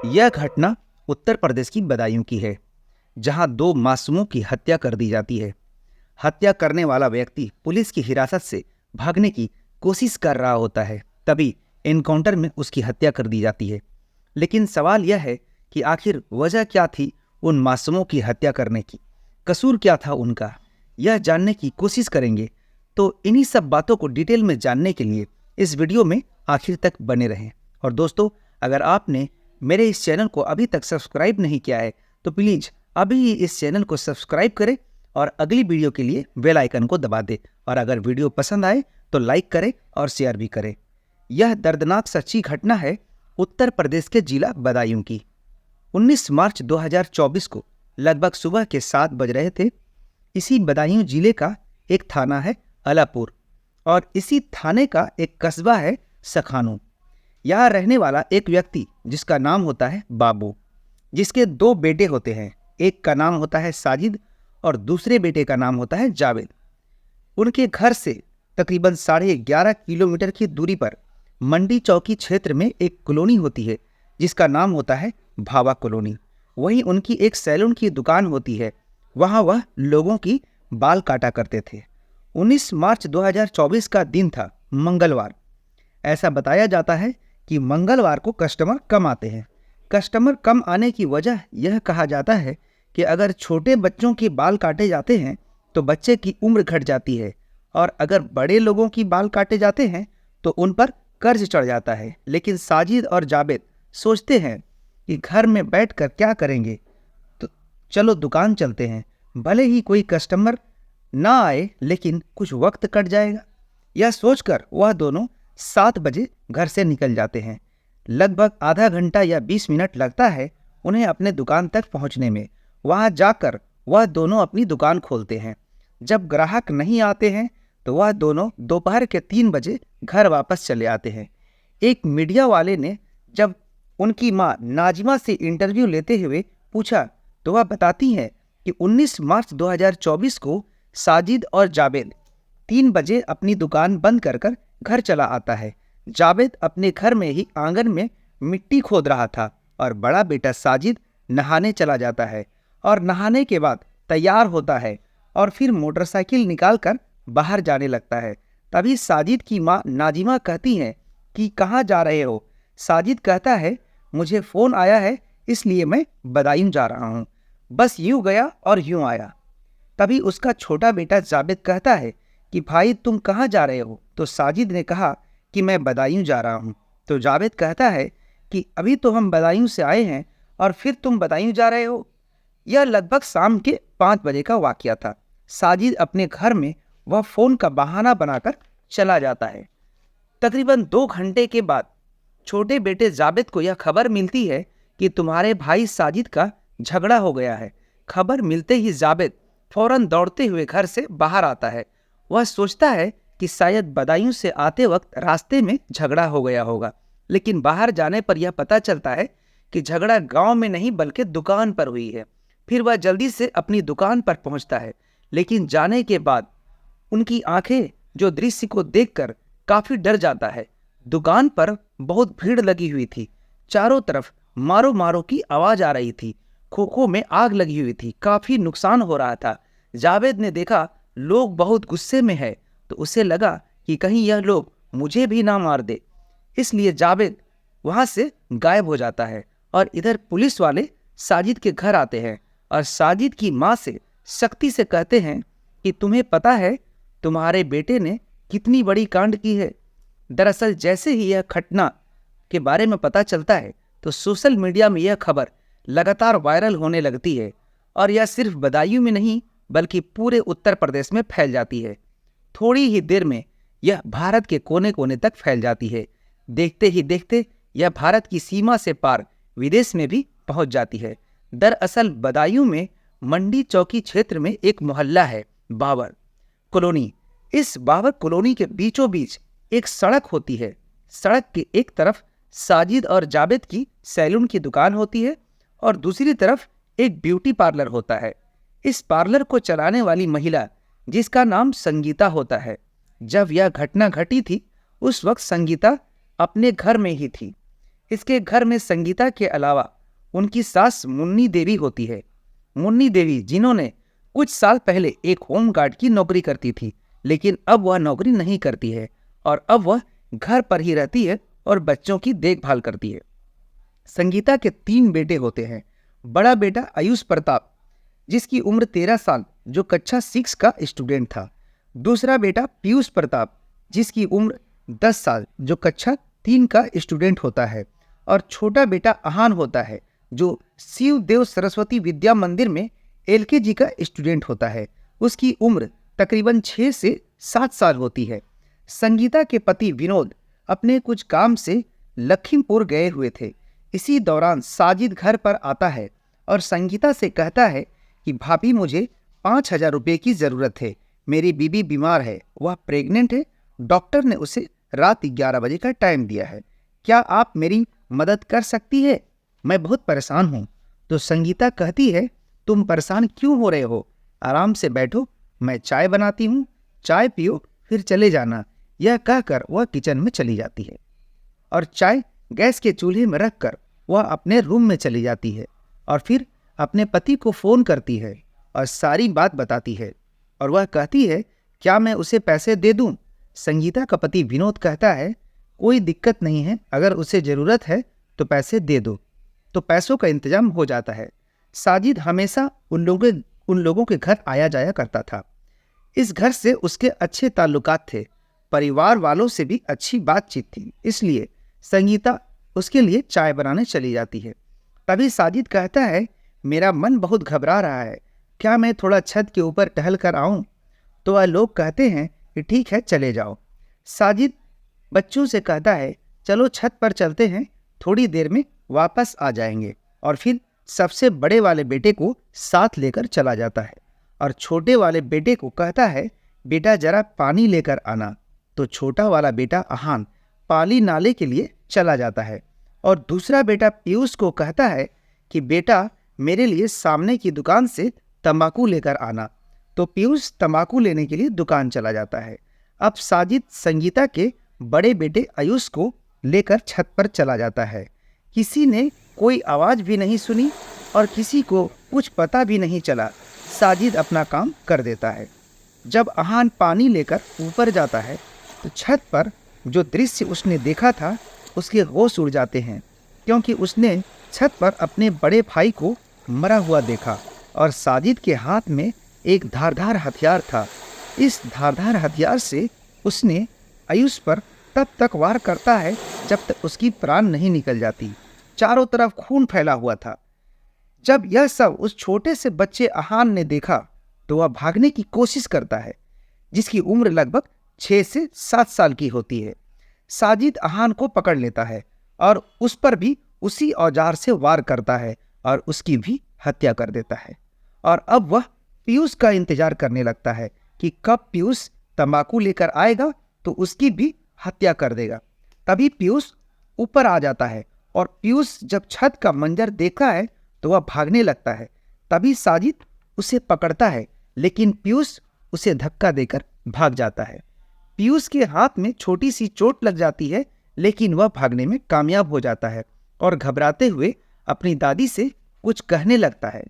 यह घटना उत्तर प्रदेश की बदायूं की है, जहां दो मासूमों की हत्या कर दी जाती है। हत्या करने वाला व्यक्ति पुलिस की हिरासत से भागने की कोशिश कर रहा होता है, तभी एनकाउंटर में उसकी हत्या कर दी जाती है। लेकिन सवाल यह है कि आखिर वजह क्या थी उन मासूमों की हत्या करने की, कसूर क्या था उनका, यह जानने की कोशिश करेंगे। तो इन्हीं सब बातों को डिटेल में जानने के लिए इस वीडियो में आखिर तक बने रहें। और दोस्तों, अगर आपने मेरे इस चैनल को अभी तक सब्सक्राइब नहीं किया है तो प्लीज़ अभी ही इस चैनल को सब्सक्राइब करें और अगली वीडियो के लिए बेल आइकन को दबा दें। और अगर वीडियो पसंद आए तो लाइक करें और शेयर भी करें। यह दर्दनाक सच्ची घटना है उत्तर प्रदेश के जिला बदायूं की। 19 मार्च 2024 को लगभग सुबह के 7 बज रहे थे। इसी बदायूं जिले का एक थाना है अलापुर और इसी थाने का एक कस्बा है सखानू। यहाँ रहने वाला एक व्यक्ति जिसका नाम होता है बाबू, जिसके दो बेटे होते हैं, एक का नाम होता है साजिद और दूसरे बेटे का नाम होता है जावेद। उनके घर से तकरीबन 11.5 किलोमीटर की दूरी पर मंडी चौकी क्षेत्र में एक कॉलोनी होती है जिसका नाम होता है भावा कॉलोनी। वहीं उनकी एक सैलून की दुकान होती है, वहां वह लोगों की बाल काटा करते थे। 19 मार्च 2024 का दिन था, मंगलवार। ऐसा बताया जाता है कि मंगलवार को कस्टमर कम आते हैं। कस्टमर कम आने की वजह यह कहा जाता है कि अगर छोटे बच्चों के बाल काटे जाते हैं तो बच्चे की उम्र घट जाती है, और अगर बड़े लोगों की बाल काटे जाते हैं तो उन पर कर्ज चढ़ जाता है। लेकिन साजिद और जावेद सोचते हैं कि घर में बैठकर क्या करेंगे, तो चलो दुकान चलते हैं, भले ही कोई कस्टमर ना आए लेकिन कुछ वक्त कट जाएगा। यह सोचकर वह दोनों 7 बजे घर से निकल जाते हैं। लगभग आधा घंटा या 20 मिनट लगता है उन्हें अपने दुकान तक पहुंचने में। वहां जाकर वह दोनों अपनी दुकान खोलते हैं। जब ग्राहक नहीं आते हैं तो वह दोनों दोपहर के 3 बजे घर वापस चले आते हैं। एक मीडिया वाले ने जब उनकी मां नाजिमा से इंटरव्यू लेते हुए पूछा तो वह बताती हैं कि 19 मार्च 2024 को साजिद और जावेद 3 बजे अपनी दुकान बंद कर घर चला आता है। जावेद अपने घर में ही आंगन में मिट्टी खोद रहा था और बड़ा बेटा साजिद नहाने चला जाता है और नहाने के बाद तैयार होता है और फिर मोटरसाइकिल निकालकर बाहर जाने लगता है। तभी साजिद की मां नाजिमा कहती हैं कि कहाँ जा रहे हो। साजिद कहता है, मुझे फ़ोन आया है इसलिए मैं बदायूं जा रहा हूँ, बस यूं गया और यूं आया। तभी उसका छोटा बेटा जावेद कहता है कि भाई तुम कहाँ जा रहे हो। तो साजिद ने कहा कि मैं बदायूं जा रहा हूँ। तो जावेद कहता है कि अभी तो हम बदायूं से आए हैं और फिर तुम बदायूं जा रहे हो। यह लगभग शाम के 5 बजे का वाकया था। साजिद अपने घर में वह फ़ोन का बहाना बनाकर चला जाता है। तकरीबन 2 घंटे के बाद छोटे बेटे जावेद को यह खबर मिलती है कि तुम्हारे भाई साजिद का झगड़ा हो गया है। खबर मिलते ही जावेद फौरन दौड़ते हुए घर से बाहर आता है। वह सोचता है कि शायद बदायूं से आते वक्त रास्ते में झगड़ा हो गया होगा, लेकिन बाहर जाने पर यह पता चलता है कि झगड़ा गांव में नहीं बल्कि दुकान पर हुई है। फिर वह जल्दी से अपनी दुकान पर पहुंचता है, लेकिन जाने के बाद उनकी आंखें जो दृश्य को देखकर काफी डर जाता है। दुकान पर बहुत भीड़ लगी हुई थी, चारों तरफ मारो मारो की आवाज आ रही थी, खोखों में आग लगी हुई थी, काफी नुकसान हो रहा था। जावेद ने देखा लोग बहुत गुस्से में है तो उसे लगा कि कहीं यह लोग मुझे भी ना मार दे, इसलिए जावेद वहां से गायब हो जाता है। और इधर पुलिस वाले साजिद के घर आते हैं और साजिद की मां से सख्ती से कहते हैं कि तुम्हें पता है तुम्हारे बेटे ने कितनी बड़ी कांड की है। दरअसल जैसे ही यह घटना के बारे में पता चलता है तो सोशल मीडिया में यह खबर लगातार वायरल होने लगती है और यह सिर्फ बदायूं में नहीं बल्कि पूरे उत्तर प्रदेश में फैल जाती है। थोड़ी ही देर में यह भारत के कोने कोने तक फैल जाती है। देखते ही देखते यह भारत की सीमा से पार विदेश में भी पहुंच जाती है। दरअसल बदायूं में मंडी चौकी क्षेत्र में एक मोहल्ला है बाबर कॉलोनी। इस बाबर कॉलोनी के बीचों बीच एक सड़क होती है। सड़क के एक तरफ साजिद और जावेद की सैलून की दुकान होती है और दूसरी तरफ एक ब्यूटी पार्लर होता है। इस पार्लर को चलाने वाली महिला जिसका नाम संगीता होता है। जब यह घटना घटी थी उस वक्त संगीता अपने घर में ही थी। इसके घर में संगीता के अलावा उनकी सास मुन्नी देवी होती है। मुन्नी देवी जिन्होंने कुछ साल पहले एक होमगार्ड की नौकरी करती थी, लेकिन अब वह नौकरी नहीं करती है और अब वह घर पर ही रहती है और बच्चों की देखभाल करती है। संगीता के 3 बेटे होते हैं। बड़ा बेटा आयुष प्रताप, जिसकी उम्र 13 साल, जो कक्षा 6 का स्टूडेंट था। दूसरा बेटा पीयूष प्रताप, जिसकी उम्र 10 साल, जो कक्षा 3 का स्टूडेंट होता है। और छोटा बेटा आहान होता है, जो शिव देव सरस्वती विद्या मंदिर में LKG का स्टूडेंट होता है। उसकी उम्र तकरीबन 6 से 7 साल होती है। संगीता के पति विनोद अपने कुछ काम से लखीमपुर गए हुए थे। इसी दौरान साजिद घर पर आता है और संगीता से कहता है कि भाभी, मुझे 5,000 रुपये की ज़रूरत है। मेरी बीबी बीमार है, वह प्रेग्नेंट है। डॉक्टर ने उसे रात 11 बजे का टाइम दिया है। क्या आप मेरी मदद कर सकती है? मैं बहुत परेशान हूँ। तो संगीता कहती है, तुम परेशान क्यों हो रहे हो? आराम से बैठो, मैं चाय बनाती हूँ, चाय पियो, फिर चले जाना। यह कहकर वह किचन में चली जाती है और चाय गैस के चूल्हे में रखकर वह अपने रूम में चली जाती है और फिर अपने पति को फ़ोन करती है और सारी बात बताती है। और वह कहती है, क्या मैं उसे पैसे दे दूं? संगीता का पति विनोद कहता है, कोई दिक्कत नहीं है, अगर उसे ज़रूरत है तो पैसे दे दो। तो पैसों का इंतजाम हो जाता है। साजिद हमेशा उन लोगों के घर आया जाया करता था। इस घर से उसके अच्छे ताल्लुकात थे, परिवार वालों से भी अच्छी बातचीत थी, इसलिए संगीता उसके लिए चाय बनाने चली जाती है। तभी साजिद कहता है, मेरा मन बहुत घबरा रहा है, क्या मैं थोड़ा छत के ऊपर टहल कर आऊँ? तो वह लोग कहते हैं कि ठीक है, चले जाओ। साजिद बच्चों से कहता है, चलो छत पर चलते हैं, थोड़ी देर में वापस आ जाएंगे। और फिर सबसे बड़े वाले बेटे को साथ लेकर चला जाता है और छोटे वाले बेटे को कहता है, बेटा जरा पानी लेकर आना। तो छोटा वाला बेटा आहान पाली नाले के लिए चला जाता है और दूसरा बेटा पीयूष को कहता है कि बेटा मेरे लिए सामने की दुकान से तंबाकू लेकर आना। तो पीयूष तंबाकू लेने के लिए दुकान चला जाता है। अब साजिद संगीता के बड़े बेटे आयुष को लेकर छत पर चला जाता है। किसी ने कोई आवाज़ भी नहीं सुनी और किसी को कुछ पता भी नहीं चला। साजिद अपना काम कर देता है। जब आहान पानी लेकर ऊपर जाता है तो छत पर जो दृश्य उसने देखा था उसके होश उड़ जाते हैं, क्योंकि उसने छत पर अपने बड़े भाई को मरा हुआ देखा और साजिद के हाथ में एक धारदार हथियार था। इस धारदार हथियार से उसने आयुष पर तब तक वार करता है जब तक उसकी प्राण नहीं निकल जाती। चारों तरफ खून फैला हुआ था। जब यह सब उस छोटे से बच्चे आहान ने देखा तो वह भागने की कोशिश करता है, जिसकी उम्र लगभग 6 से 7 साल की होती है। साजिद आहान को पकड़ लेता है और उस पर भी उसी औजार से वार करता है और उसकी भी हत्या कर देता है। और अब वह पीयूष का इंतजार करने लगता है कि कब पीयूष तंबाकू लेकर आएगा तो उसकी भी हत्या कर देगा। तभी पीयूष ऊपर आ जाता है और पीयूष जब छत का मंजर देखता है तो वह भागने लगता है। तभी साजिद उसे पकड़ता है, लेकिन पीयूष उसे धक्का देकर भाग जाता है। पीयूष के हाथ में छोटी सी चोट लग जाती है, लेकिन वह भागने में कामयाब हो जाता है और घबराते हुए अपनी दादी से कुछ कहने लगता है।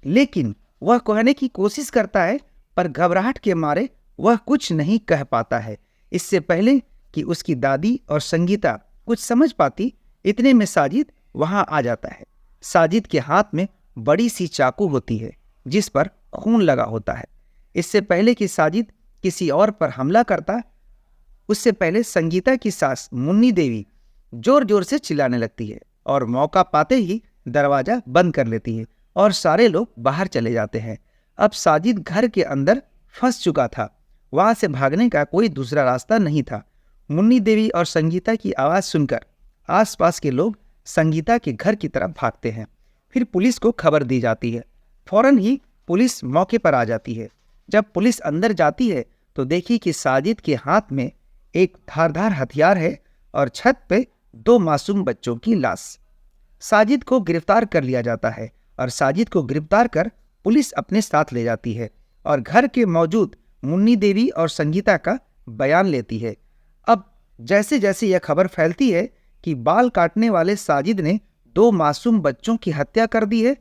लेकिन वह कहने की कोशिश करता है, पर घबराहट के मारे वह कुछ नहीं कह पाता है। इससे पहले कि उसकी दादी और संगीता कुछ समझ पाती, इतने में साजिद वहां आ जाता है। साजिद के हाथ में बड़ी सी चाकू होती है जिस पर खून लगा होता है। इससे पहले कि साजिद किसी और पर हमला करता, उससे पहले संगीता की सास मुन्नी देवी जोर जोर से चिल्लाने लगती है और मौका पाते ही दरवाजा बंद कर लेती है और सारे लोग बाहर चले जाते हैं। अब साजिद घर के अंदर फंस चुका था, वहां से भागने का कोई दूसरा रास्ता नहीं था। मुन्नी देवी और संगीता की आवाज़ सुनकर आसपास के लोग संगीता के घर की तरफ भागते हैं। फिर पुलिस को खबर दी जाती है। फौरन ही पुलिस मौके पर आ जाती है। जब पुलिस अंदर जाती है तो देखी कि साजिद के हाथ में एक धारदार हथियार है और छत पे 2 मासूम बच्चों की लाश। साजिद को गिरफ्तार कर लिया जाता है और साजिद को गिरफ्तार कर पुलिस अपने साथ ले जाती है और घर के मौजूद मुन्नी देवी और संगीता का बयान लेती है। अब जैसे जैसे यह खबर फैलती है कि बाल काटने वाले साजिद ने 2 मासूम बच्चों की हत्या कर दी है,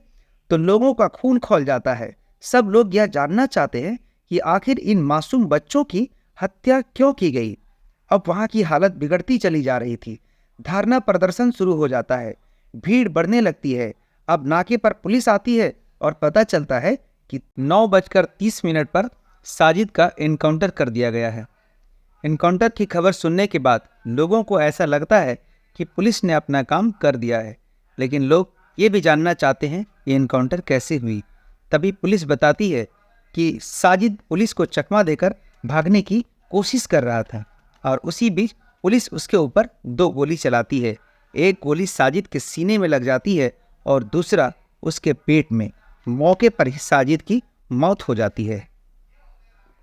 तो लोगों का खून खौल जाता है। सब लोग यह जानना चाहते हैं कि आखिर इन मासूम बच्चों की हत्या क्यों की गई। अब वहां की हालत बिगड़ती चली जा रही थी। धरना प्रदर्शन शुरू हो जाता है, भीड़ बढ़ने लगती है। अब नाके पर पुलिस आती है और पता चलता है कि 9:30 पर साजिद का एनकाउंटर कर दिया गया है। एनकाउंटर की खबर सुनने के बाद लोगों को ऐसा लगता है कि पुलिस ने अपना काम कर दिया है, लेकिन लोग ये भी जानना चाहते हैं कि एनकाउंटर कैसे हुई। तभी पुलिस बताती है कि साजिद पुलिस को चकमा देकर भागने की कोशिश कर रहा था और उसी बीच पुलिस उसके ऊपर 2 गोली चलाती है। एक गोली साजिद के सीने में लग जाती है और दूसरा उसके पेट में। मौके पर ही साजिद की मौत हो जाती है।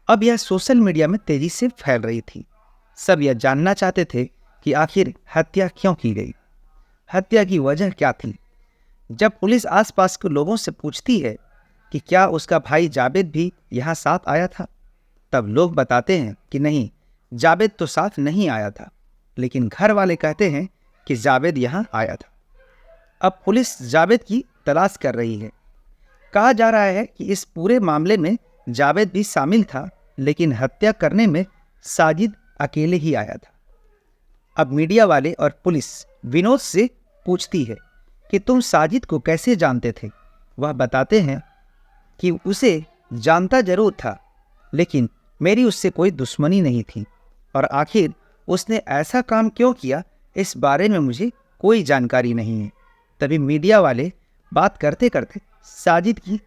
अब यह सोशल मीडिया में तेजी से फैल रही थी। सब यह जानना चाहते थे कि आखिर हत्या क्यों की गई, हत्या की वजह क्या थी। जब पुलिस आसपास के लोगों से पूछती है कि क्या उसका भाई जावेद भी यहाँ साथ आया था, तब लोग बताते हैं कि नहीं, जावेद तो साथ नहीं आया था, लेकिन घर वाले कहते हैं कि जावेद यहाँ आया था। अब पुलिस जावेद की तलाश कर रही है। कहा जा रहा है कि इस पूरे मामले में जावेद भी शामिल था, लेकिन हत्या करने में साजिद अकेले ही आया था। अब मीडिया वाले और पुलिस विनोद से पूछती है कि तुम साजिद को कैसे जानते थे। वह बताते हैं कि उसे जानता जरूर था, लेकिन मेरी उससे कोई दुश्मनी नहीं थी और आखिर उसने ऐसा काम क्यों किया इस बारे में मुझे कोई जानकारी नहीं है। तभी मीडिया वाले बात करते करते साजिद की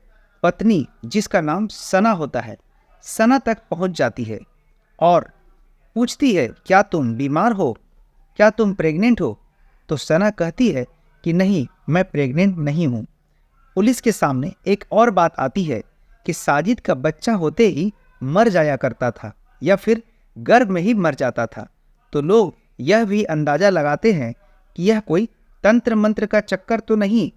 पत्नी, जिसका नाम सना होता है, सना तक पहुंच जाती है और पूछती है, क्या तुम बीमार हो, क्या तुम प्रेग्नेंट हो। तो सना कहती है कि नहीं, मैं प्रेग्नेंट नहीं हूँ। पुलिस के सामने एक और बात आती है कि साजिद का बच्चा होते ही मर जाया करता था या फिर गर्भ में ही मर जाता था। तो लोग यह भी अंदाजा लगाते हैं कि यह कोई तंत्र मंत्र का चक्कर तो नहीं।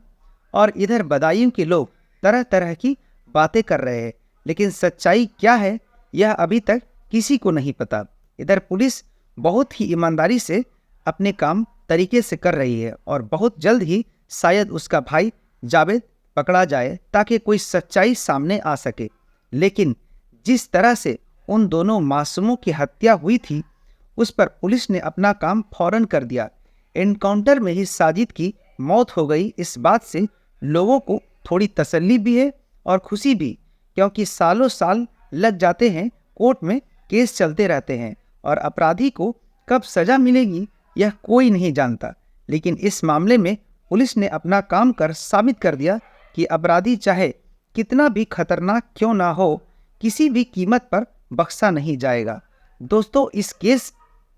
और इधर बदायूं के लोग तरह तरह की बातें कर रहे हैं, लेकिन सच्चाई क्या है यह अभी तक किसी को नहीं पता। इधर पुलिस बहुत ही ईमानदारी से अपने काम तरीके से कर रही है और बहुत जल्द ही शायद उसका भाई जावेद पकड़ा जाए ताकि कोई सच्चाई सामने आ सके। लेकिन जिस तरह से उन दोनों मासूमों की हत्या हुई थी, उस पर पुलिस ने अपना काम फौरन कर दिया। एनकाउंटर में ही साजिद की मौत हो गई। इस बात से लोगों को थोड़ी तसल्ली भी है और खुशी भी, क्योंकि सालों साल लग जाते हैं, कोर्ट में केस चलते रहते हैं और अपराधी को कब सजा मिलेगी यह कोई नहीं जानता। लेकिन इस मामले में पुलिस ने अपना काम कर साबित कर दिया कि अपराधी चाहे कितना भी खतरनाक क्यों ना हो, किसी भी कीमत पर बख्शा नहीं जाएगा। दोस्तों, इस केस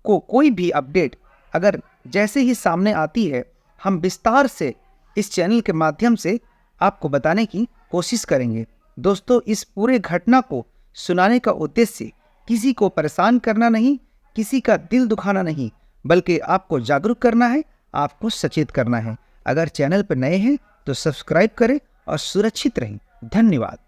को कोई भी अपडेट अगर जैसे ही सामने आती है, हम विस्तार से इस चैनल के माध्यम से आपको बताने की कोशिश करेंगे। दोस्तों, इस पूरे घटना को सुनाने का उद्देश्य किसी को परेशान करना नहीं, किसी का दिल दुखाना नहीं, बल्कि आपको जागरूक करना है, आपको सचेत करना है। अगर चैनल पर नए हैं तो सब्सक्राइब करें और सुरक्षित रहें। धन्यवाद।